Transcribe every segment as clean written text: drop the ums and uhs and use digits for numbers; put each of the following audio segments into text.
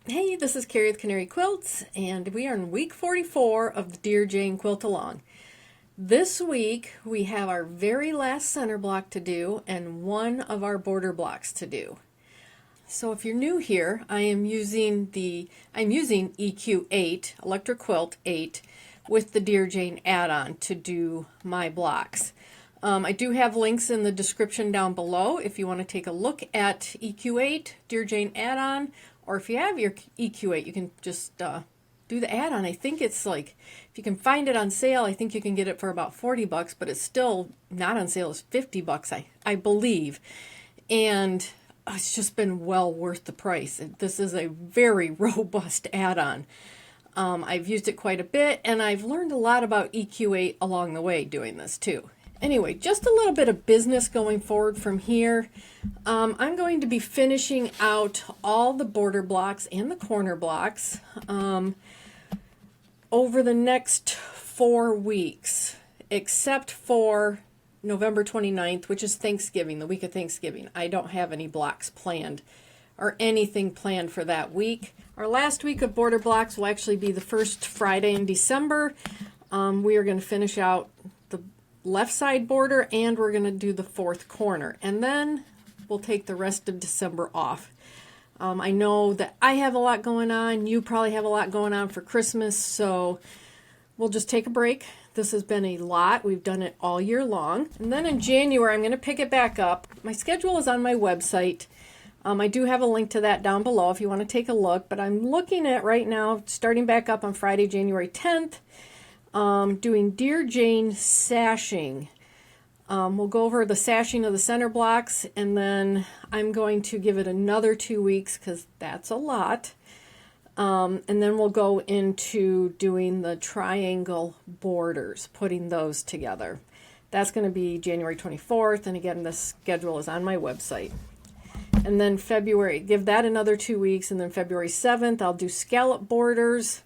Hey, this is Carrie with Canary Quilts, and we are in week 44 of the Dear Jane Quilt Along. This week we have our very last center block to do and one of our border blocks to do. So if you're new here, I'm using EQ8, Electric Quilt 8, with the Dear Jane add-on to do my blocks. I do have links in the description down below if you want to take a look at EQ8, Dear Jane add-on, or if you have your EQ8, you can just do the add-on. I think it's like, if you can find it on sale, I think you can get it for about 40 bucks, but it's still not on sale. It's 50 bucks, I believe. And it's just been well worth the price. This is a very robust add-on. I've used it quite a bit, and I've learned a lot about EQ8 along the way doing this too. Anyway, just a little bit of business going forward from here. I'm going to be finishing out all the border blocks and the corner blocks over the next 4 weeks, except for November 29th, which is Thanksgiving, the week of Thanksgiving. I don't have any blocks planned or anything planned for that week. Our last week of border blocks will actually be the first Friday in December. We are going to finish out the left side border, and we're going to do the fourth corner, and then we'll take the rest of December off. I know that I have a lot going on. You probably have a lot going on for Christmas, so we'll just take a break. This has been a lot. We've done it all year long. And then in January, I'm going to pick it back up. My schedule is on my website. I do have a link to that down below if you want to take a look, but I'm looking at right now, starting back up on Friday, January 10th, doing Dear Jane sashing. We'll go over the sashing of the center blocks, and then I'm going to give it another 2 weeks because that's a lot. And then we'll go into doing the triangle borders, putting those together. That's going to be January 24th, and again, the schedule is on my website. And then February, give that another 2 weeks, and then February 7th, I'll do scallop borders.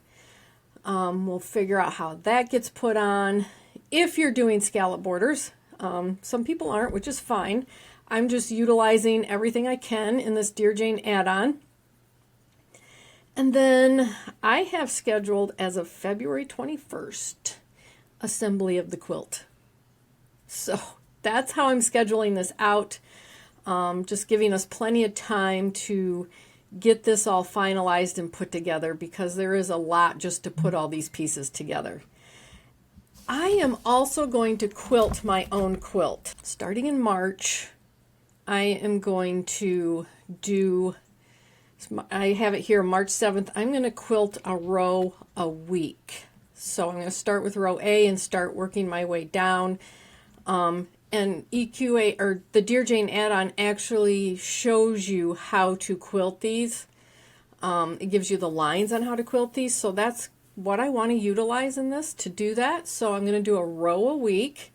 We'll figure out how that gets put on. If you're doing scallop borders, some people aren't, which is fine. I'm just utilizing everything I can in this Dear Jane add-on. And then I have scheduled as of February 21st, assembly of the quilt. So that's how I'm scheduling this out. Just giving us plenty of time to get this all finalized and put together, because there is a lot just to put all these pieces together. I am also going to quilt my own quilt. Starting in March, I am going to do, I have it here, March 7th, I'm going to quilt a row a week. So I'm going to start with row A and start working my way down. And EQ8, or the Dear Jane add-on, actually shows you how to quilt these. It gives you the lines on how to quilt these, so that's what I want to utilize in this to do that. So I'm going to do a row a week,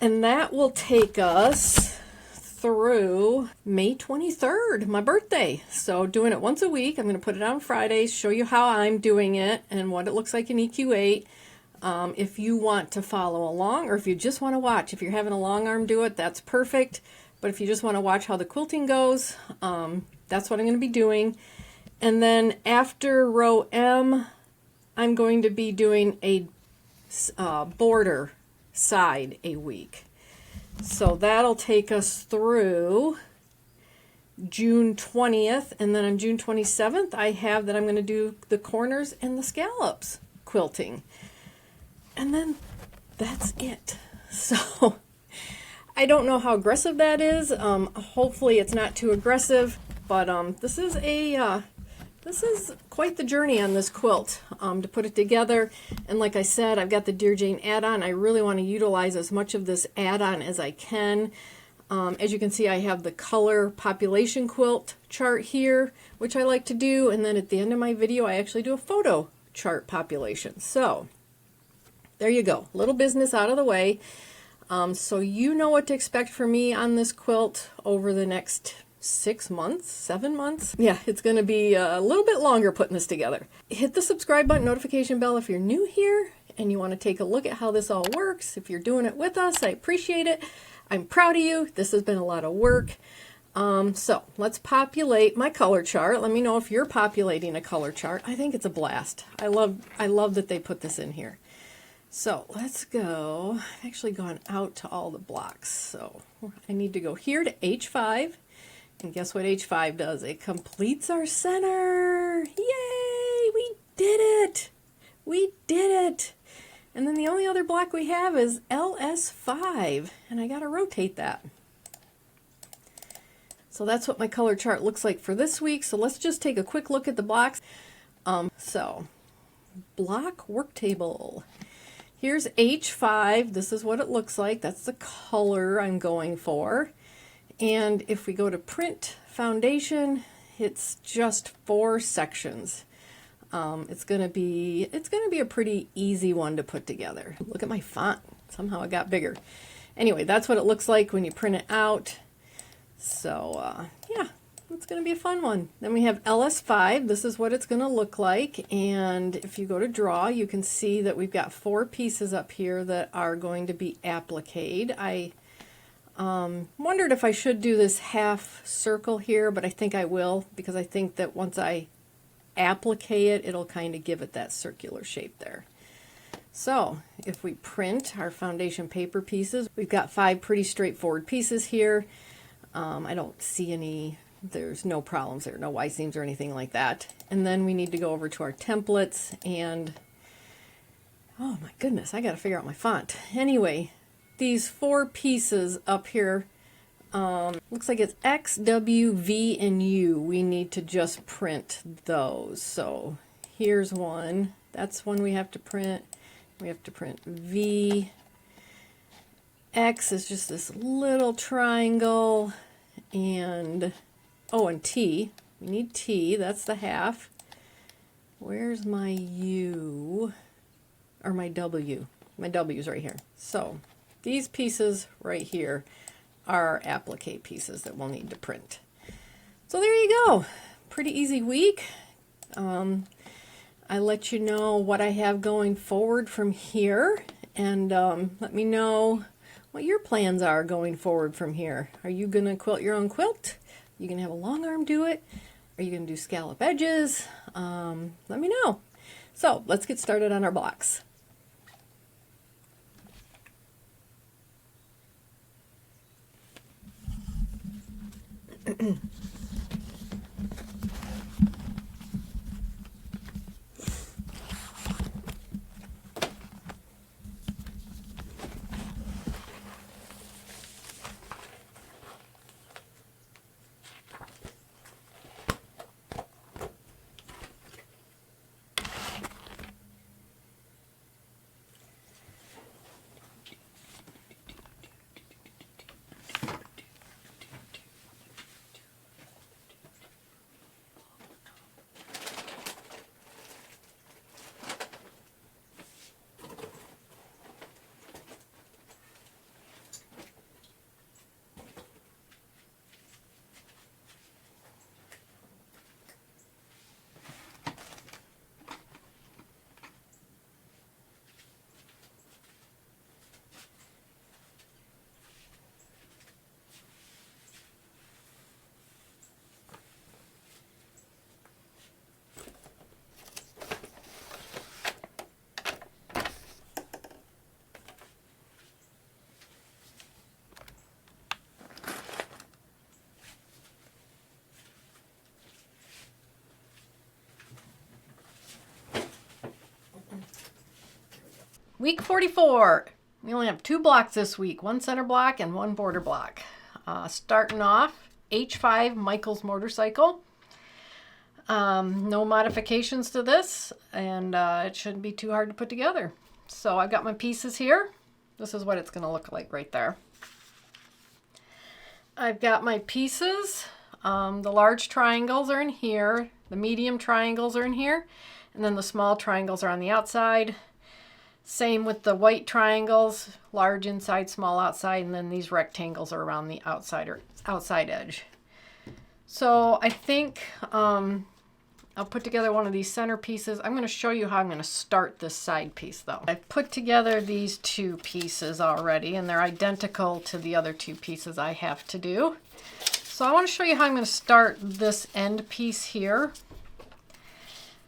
and that will take us through May 23rd, my birthday. So doing it once a week. I'm going to put it on Fridays, show you how I'm doing it and what it looks like in EQ8. If you want to follow along, or if you just want to watch, if you're having a long arm do it, that's perfect. But if you just want to watch how the quilting goes, that's what I'm going to be doing. And then after row M, I'm going to be doing a border side a week. So that'll take us through June 20th, and then on June 27th, I have that I'm going to do the corners and the scallops quilting. And then that's it. So I don't know how aggressive that is. Hopefully it's not too aggressive, but this is quite the journey on this quilt to put it together. And like I said, I've got the Dear Jane add-on. I really want to utilize as much of this add-on as I can. As you can see, I have the color population quilt chart here, which I like to do. And then at the end of my video, I actually do a photo chart population. So there you go, little business out of the way. So you know what to expect from me on this quilt over the next 6 months, 7 months. Yeah, it's going to be a little bit longer putting this together. Hit the subscribe button, notification bell if you're new here and you want to take a look at how this all works. If you're doing it with us, I appreciate it. I'm proud of you. This has been a lot of work. So let's populate my color chart. Let me know if you're populating a color chart. I think it's a blast. I love that they put this in here. So let's go. I've actually gone out to all the blocks. So I need to go here to H5. And guess what H5 does? It completes our center. Yay! We did it! We did it! And then the only other block we have is LS5. And I gotta rotate that. So that's what my color chart looks like for this week. So let's just take a quick look at the blocks. So block work table. Here's H5. This is what it looks like. That's the color I'm going for. And if we go to print foundation, it's just 4 sections. It's gonna be a pretty easy one to put together. Look at my font. Somehow it got bigger. Anyway, that's what it looks like when you print it out. So yeah, it's going to be a fun one. Then we have LS5. This is what it's going to look like. And if you go to draw, you can see that we've got 4 pieces up here that are going to be appliqued. I wondered if I should do this half circle here, but I think I will, because I think that once I applique it, it'll kind of give it that circular shape there. So if we print our foundation paper pieces, we've got 5 pretty straightforward pieces here. I don't see there's no problems there, no Y seams or anything like that. And then we need to go over to our templates and, oh my goodness, I got to figure out my font. Anyway, these 4 pieces up here, looks like it's X, W, V, and U. We need to just print those. So here's one. That's one we have to print. We have to print V. X is just this little triangle, and oh, and T. We need T. That's the half. Where's my U? Or my W? My W's right here. So these pieces right here are applique pieces that we'll need to print. So there you go. Pretty easy week. I let you know what I have going forward from here, and let me know what your plans are going forward from here. Are you going to quilt your own quilt? Are you going to have a long arm do it? Are you going to do scallop edges? Let me know. So let's get started on our blocks. Week 44. We only have 2 blocks this week, 1 center block and 1 border block. Starting off, H5 Michael's motorcycle. No modifications to this, and it shouldn't be too hard to put together. So I've got my pieces here. This is what it's going to look like right there. I've got my pieces. The large triangles are in here. The medium triangles are in here. And then the small triangles are on the outside. Same with the white triangles, large inside, small outside, and then these rectangles are around the outside edge. So I think I'll put together one of these center pieces. I'm going to show you how I'm going to start this side piece though. I've put together these 2 pieces already, and they're identical to the other 2 pieces I have to do. So I want to show you how I'm going to start this end piece here.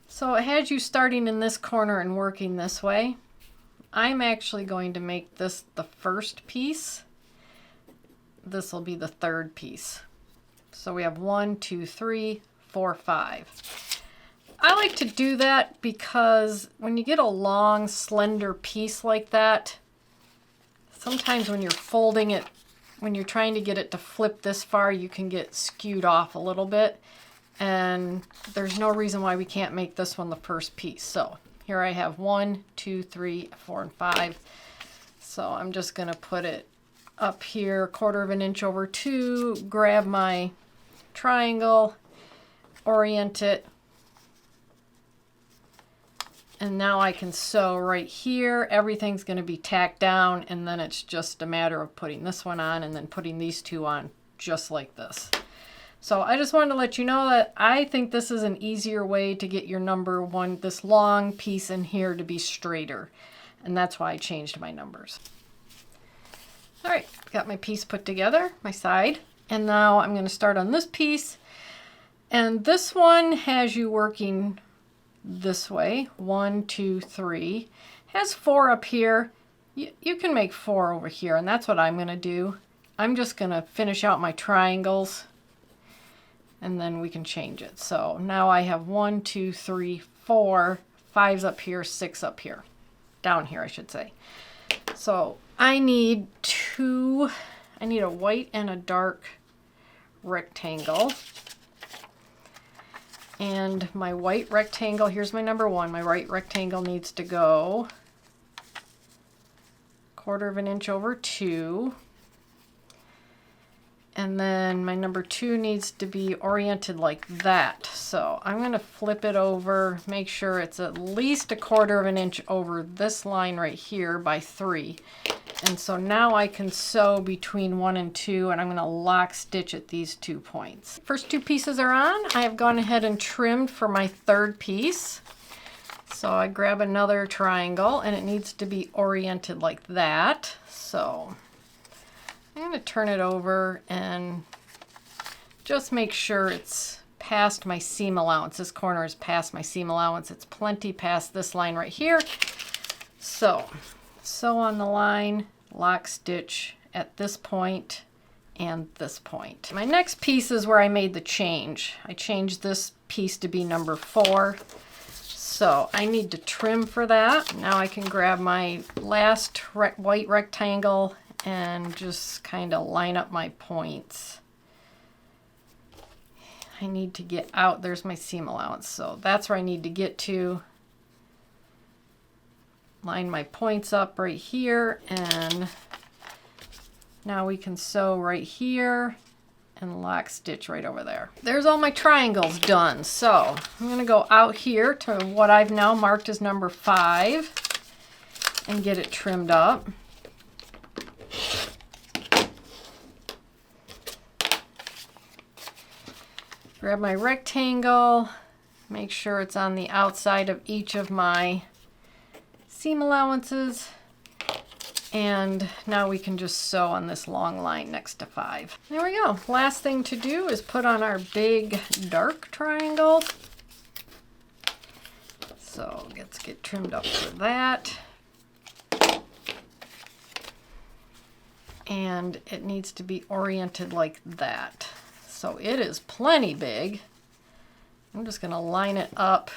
So it has you starting in this corner and working this way. I'm actually going to make this the first piece. This will be the third piece. So we have 1, 2, 3, 4, 5. I like to do that because when you get a long, slender piece like that, sometimes when you're folding it, when you're trying to get it to flip this far, you can get skewed off a little bit. And there's no reason why we can't make this one the first piece. So here I have 1, 2, 3, 4, and 5. So I'm just going to put it up here, 1/4 of an inch over 2, grab my triangle, orient it, and now I can sew right here. Everything's going to be tacked down, and then it's just a matter of putting this one on and then putting these two on just like this. So I just wanted to let you know that I think this is an easier way to get your number one, this long piece in here, to be straighter. And that's why I changed my numbers. All right, got my piece put together, my side. And now I'm going to start on this piece. And this one has you working this way. 1, 2, 3. Has 4 up here. You can make 4 over here, and that's what I'm going to do. I'm just going to finish out my triangles, and then we can change it. So now I have 1, 2, 3, 4, 5's up here, 6 up here. Down here, I should say. So I need a white and a dark rectangle. And my white rectangle, here's my number 1. My white rectangle needs to go 1/4 of an inch over 2. And then my number 2 needs to be oriented like that. So I'm going to flip it over, make sure it's at least 1/4 of an inch over this line right here by 3. And so now I can sew between 1 and 2, and I'm going to lock stitch at these 2 points. First 2 pieces are on. I have gone ahead and trimmed for my third piece. So I grab another triangle, and it needs to be oriented like that. So I'm going to turn it over and just make sure it's past my seam allowance. This corner is past my seam allowance. It's plenty past this line right here. So sew on the line, lock stitch at this point and this point. My next piece is where I made the change. I changed this piece to be number 4. So I need to trim for that. Now I can grab my last white rectangle and just kind of line up my points. I need to get out, there's my seam allowance, so that's where I need to get to. Line my points up right here, and now we can sew right here and lock stitch right over there. There's all my triangles done. So I'm going to go out here to what I've now marked as number 5 and get it trimmed up. Grab my rectangle, make sure it's on the outside of each of my seam allowances, and now we can just sew on this long line next to 5. There we go. Last thing to do is put on our big dark triangle. So let's get trimmed up for that. And it needs to be oriented like that. So it is plenty big. I'm just going to line it up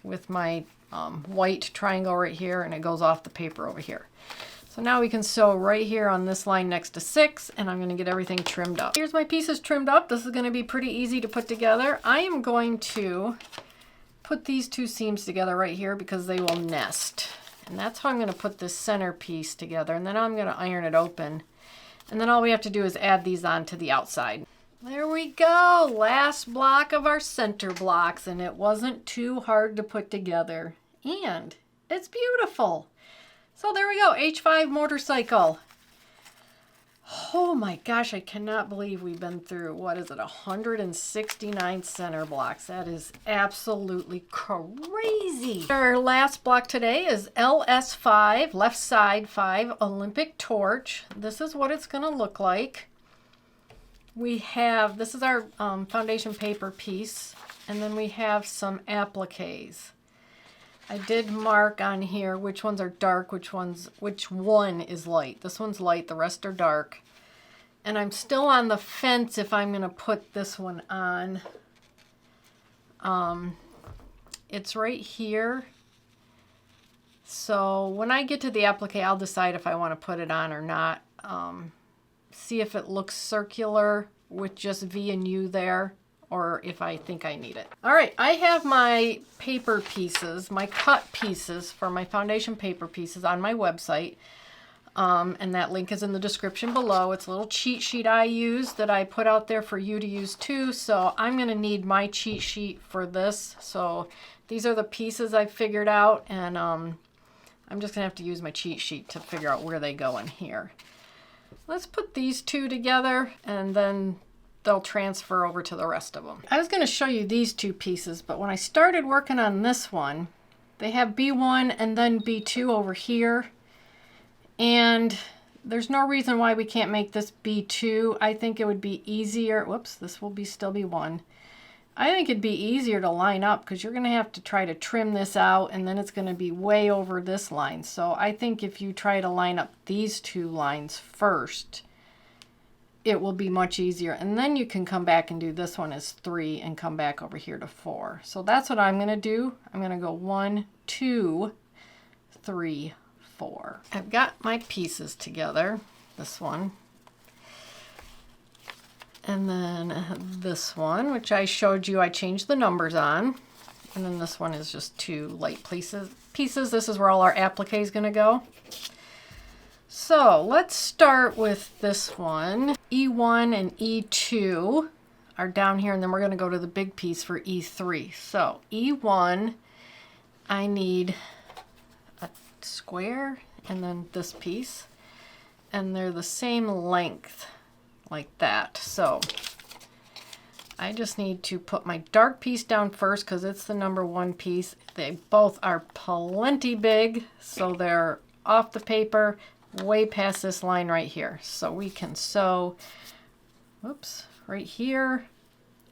with my white triangle right here, and it goes off the paper over here. So now we can sew right here on this line next to 6, and I'm going to get everything trimmed up. Here's my pieces trimmed up. This is going to be pretty easy to put together. I am going to put these 2 seams together right here because they will nest. And that's how I'm going to put this center piece together, and then I'm going to iron it open. And then all we have to do is add these on to the outside. There we go, last block of our center blocks, and it wasn't too hard to put together. And it's beautiful. So there we go, H5 motorcycle. Oh my gosh, I cannot believe we've been through, what is it, 169 center blocks. That is absolutely crazy. Our last block today is LS5, left side 5, Olympic torch. This is what it's going to look like we have, this is our foundation paper piece, and then we have some appliques. I did mark on here which ones are dark, which one is light. This one's light, the rest are dark. And I'm still on the fence if I'm going to put this one on. It's right here. So when I get to the applique, I'll decide if I want to put it on or not. See if it looks circular with just V and U there, or if I think I need it. All right, I have my paper pieces, my cut pieces for my foundation paper pieces on my website. And that link is in the description below. It's a little cheat sheet I use that I put out there for you to use too. So I'm going to need my cheat sheet for this. So these are the pieces I figured out, and I'm just going to have to use my cheat sheet to figure out where they go in here. Let's put these two together, and then they'll transfer over to the rest of them. I was going to show you these two pieces, but when I started working on this one, they have B1 and then B2 over here. And there's no reason why we can't make this B2. I think it would be easier. Whoops, this will still be 1. I think it'd be easier to line up because you're going to have to try to trim this out, and then it's going to be way over this line. So I think if you try to line up these two lines first, it will be much easier. And then you can come back and do this one as 3 and come back over here to 4. So that's what I'm going to do. I'm going to go 1, 2, 3, 4. I've got my pieces together. This one. And then this one, which I showed you, I changed the numbers on. And then this one is just 2 light pieces. This is where all our applique is going to go. So let's start with this one. E1 and E2 are down here, and then we're going to go to the big piece for E3. So E1, I need a square and then this piece. And they're the same length. Like that. So I just need to put my dark piece down first because it's the number 1 piece. They both are plenty big, so they're off the paper way past this line right here. So we can sew, whoops, right here,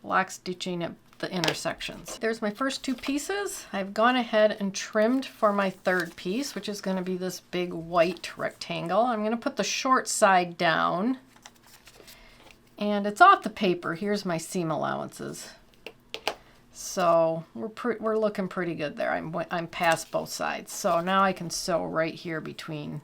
lock stitching at the intersections. There's my first 2 pieces. I've gone ahead and trimmed for my 3rd piece, which is going to be this big white rectangle. I'm going to put the short side down. And it's off the paper. Here's my seam allowances. So we're looking pretty good there. I'm past both sides. So now I can sew right here between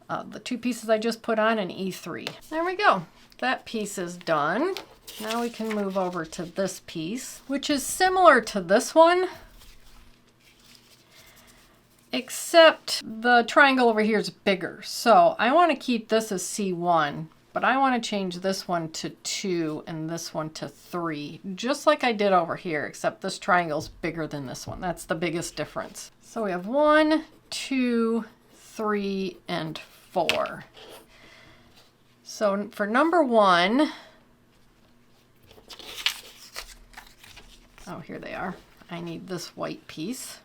the 2 pieces I just put on and E3. There we go. That piece is done. Now we can move over to this piece, which is similar to this one, except the triangle over here is bigger. So I want to keep this as C1. But I want to change this one to 2 and this one to 3, just like I did over here, except this triangle's bigger than this one. That's the biggest difference. So we have 1, 2, 3, and 4. So for number 1, oh, here they are. I need this white piece.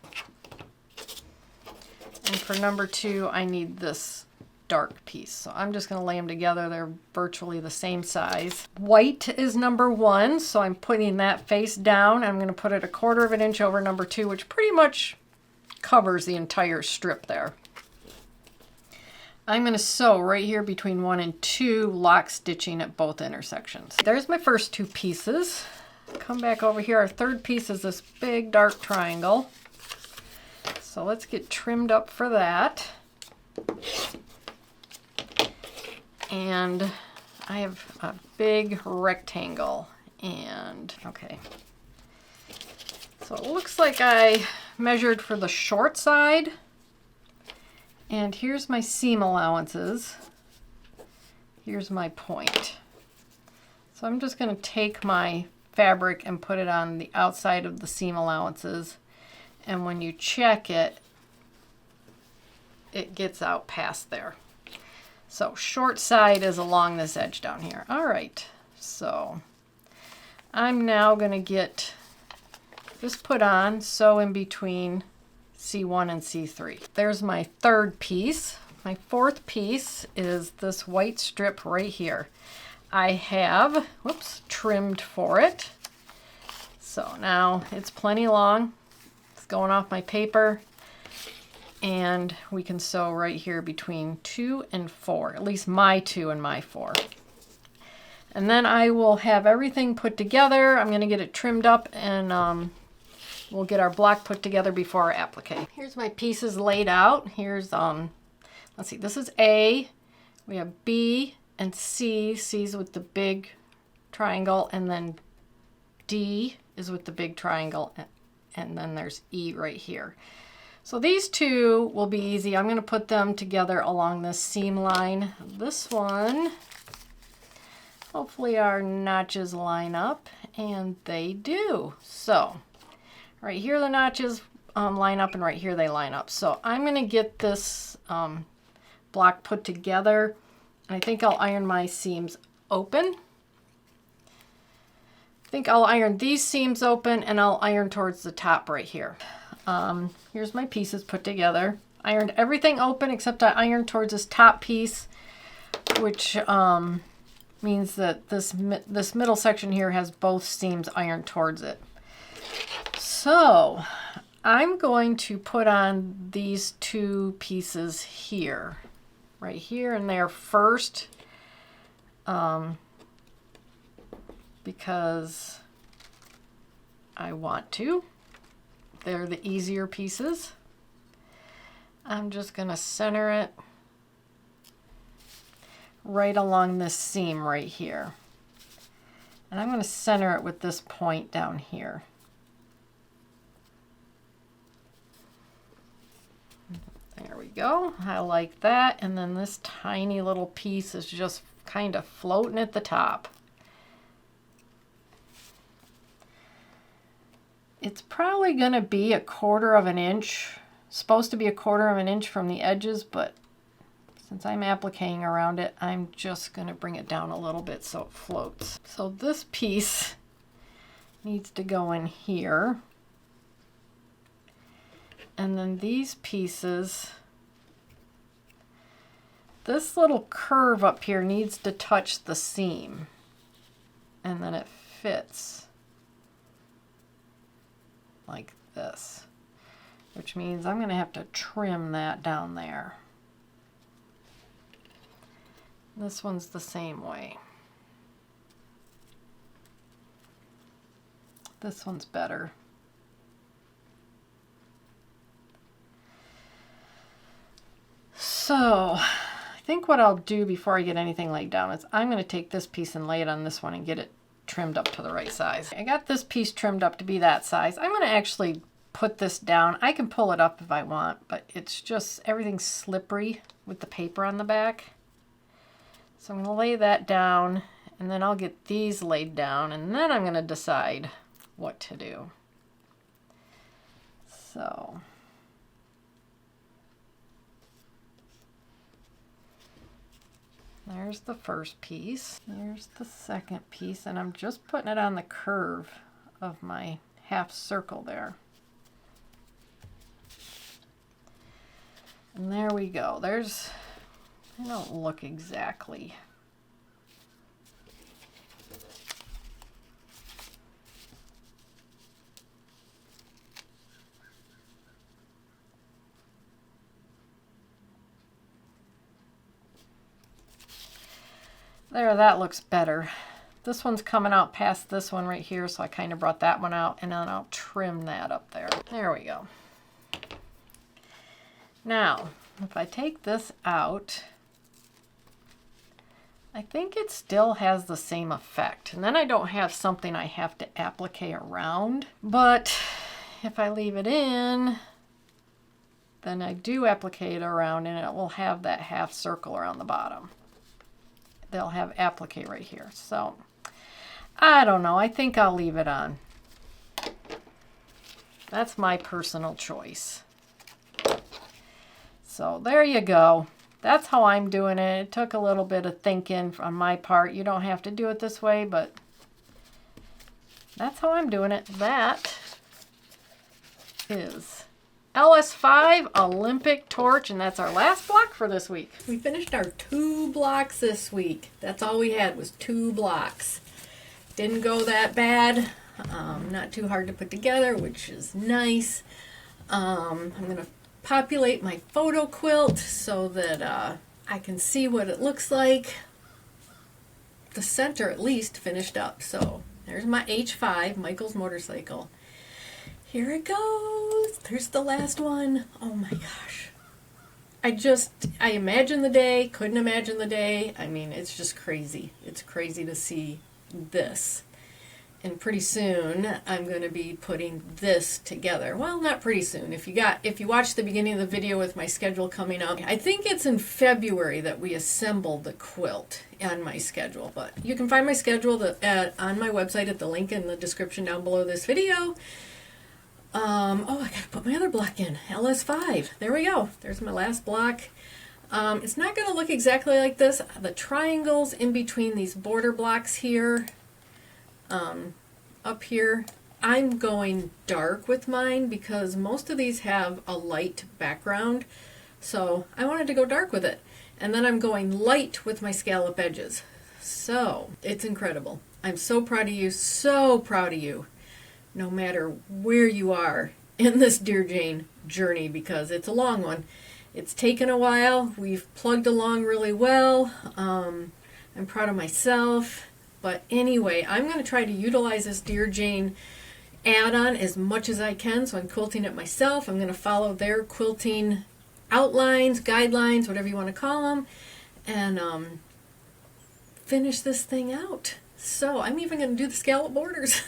And for number 2, I need this dark piece. So I'm just going to lay them together. They're virtually the same size. White is number 1, so I'm putting that face down. I'm going to put it 1/4 of an inch over number 2, which pretty much covers the entire strip there. I'm going to sew right here between 1 and 2, lock stitching at both intersections. There's my first 2 pieces. Come back over here. Our 3rd piece is this big dark triangle. So let's get trimmed up for that. And I have a big rectangle, and okay. So it looks like I measured for the short side, and here's my seam allowances. Here's my point. So I'm just going to take my fabric and put it on the outside of the seam allowances, and when you check it, it gets out past there. So short side is along this edge down here. All right, so I'm now going to get this put on, sew in between C1 and C3. There's my 3rd piece. My 4th piece is this white strip right here. I have, whoops, trimmed for it. So now it's plenty long. It's going off my paper. And we can sew right here between 2 and 4, at least my 2 and my 4. And then I will have everything put together. I'm going to get it trimmed up, and we'll get our block put together before our applique. Here's my pieces laid out. Here's, let's see, this is A. We have B and C. C's with the big triangle, and then D is with the big triangle, and then there's E right here. So these two will be easy. I'm going to put them together along this seam line. This one, hopefully our notches line up, and they do. So right here the notches line up, and right here they line up. So I'm going to get this block put together. I think I'll iron my seams open. I think I'll iron these seams open, and I'll iron towards the top right here. Here's my pieces put together. Ironed everything open except I ironed towards this top piece, which means that this middle section here has both seams ironed towards it. So I'm going to put on these two pieces here, right here and there first, because I want to. They're the easier pieces. I'm just going to center it right along this seam right here. And I'm going to center it with this point down here. There we go. I like that. And then this tiny little piece is just kind of floating at the top. It's probably going to be 1/4 of an inch. Supposed to be 1/4 of an inch from the edges, but since I'm appliquing around it, I'm just going to bring it down a little bit so it floats. So this piece needs to go in here. And then these pieces, this little curve up here needs to touch the seam. And then it fits like this, which means I'm going to have to trim that down there. This one's the same way. This one's better. So I think what I'll do before I get anything laid down is I'm going to take this piece and lay it on this one and get it trimmed up to the right size. I got this piece trimmed up to be that size. I'm going to actually put this down. I can pull it up if I want, but it's just everything's slippery with the paper on the back. So I'm going to lay that down, and then I'll get these laid down, and then I'm going to decide what to do. So there's the first piece. Here's the second piece, and I'm just putting it on the curve of my half circle there. And there we go. There's, I don't look exactly. There, that looks better. This one's coming out past this one right here, so I kind of brought that one out, and then I'll trim that up there. There we go. Now, if I take this out, I think it still has the same effect. And then I don't have something I have to applique around. But if I leave it in, then I do applique it around, and it will have that half circle around the bottom. They'll have applique right here. So I don't know. I think I'll leave it on. That's my personal choice. So there you go. That's how I'm doing it. It took a little bit of thinking on my part. You don't have to do it this way, but that's how I'm doing it. That is LS5 Olympic torch, and that's our last block for this week. We finished our 2 blocks this week. That's all we had was 2 blocks. Didn't go that bad. Not too hard to put together, which is nice. I'm going to populate my photo quilt so that I can see what it looks like. The center at least finished up. So there's my H5, Michael's motorcycle. Here it goes. There's the last one. Oh my gosh. I imagined the day, couldn't imagine the day. I mean, it's just crazy. It's crazy to see this. And pretty soon I'm going to be putting this together. Well, not pretty soon. If you watched the beginning of the video with my schedule coming up, I think it's in February that we assemble the quilt on my schedule. But you can find my schedule on my website at the link in the description down below this video. Oh, I gotta put my other block in. LS5. There we go. There's my last block. It's not going to look exactly like this. The triangles in between these border blocks here, up here, I'm going dark with mine because most of these have a light background. So I wanted to go dark with it. And then I'm going light with my scallop edges. So it's incredible. I'm so proud of you. So proud of you. No matter where you are in this Dear Jane journey, because it's a long one. It's taken a while. We've plugged along really well. I'm proud of myself. But anyway, I'm going to try to utilize this Dear Jane add-on as much as I can. So I'm quilting it myself. I'm going to follow their quilting outlines, guidelines, whatever you want to call them, and finish this thing out. So I'm even going to do the scallop borders,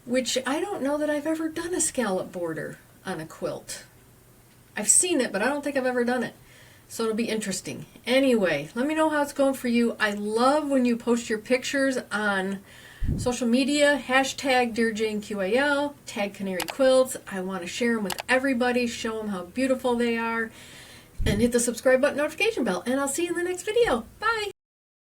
which I don't know that I've ever done a scallop border on a quilt. I've seen it, but I don't think I've ever done it. So it'll be interesting. Anyway, let me know how it's going for you. I love when you post your pictures on social media. Hashtag Dear Jane QAL, tag Canary Quilts. I want to share them with everybody, show them how beautiful they are, and hit the subscribe button, notification bell, and I'll see you in the next video. Bye!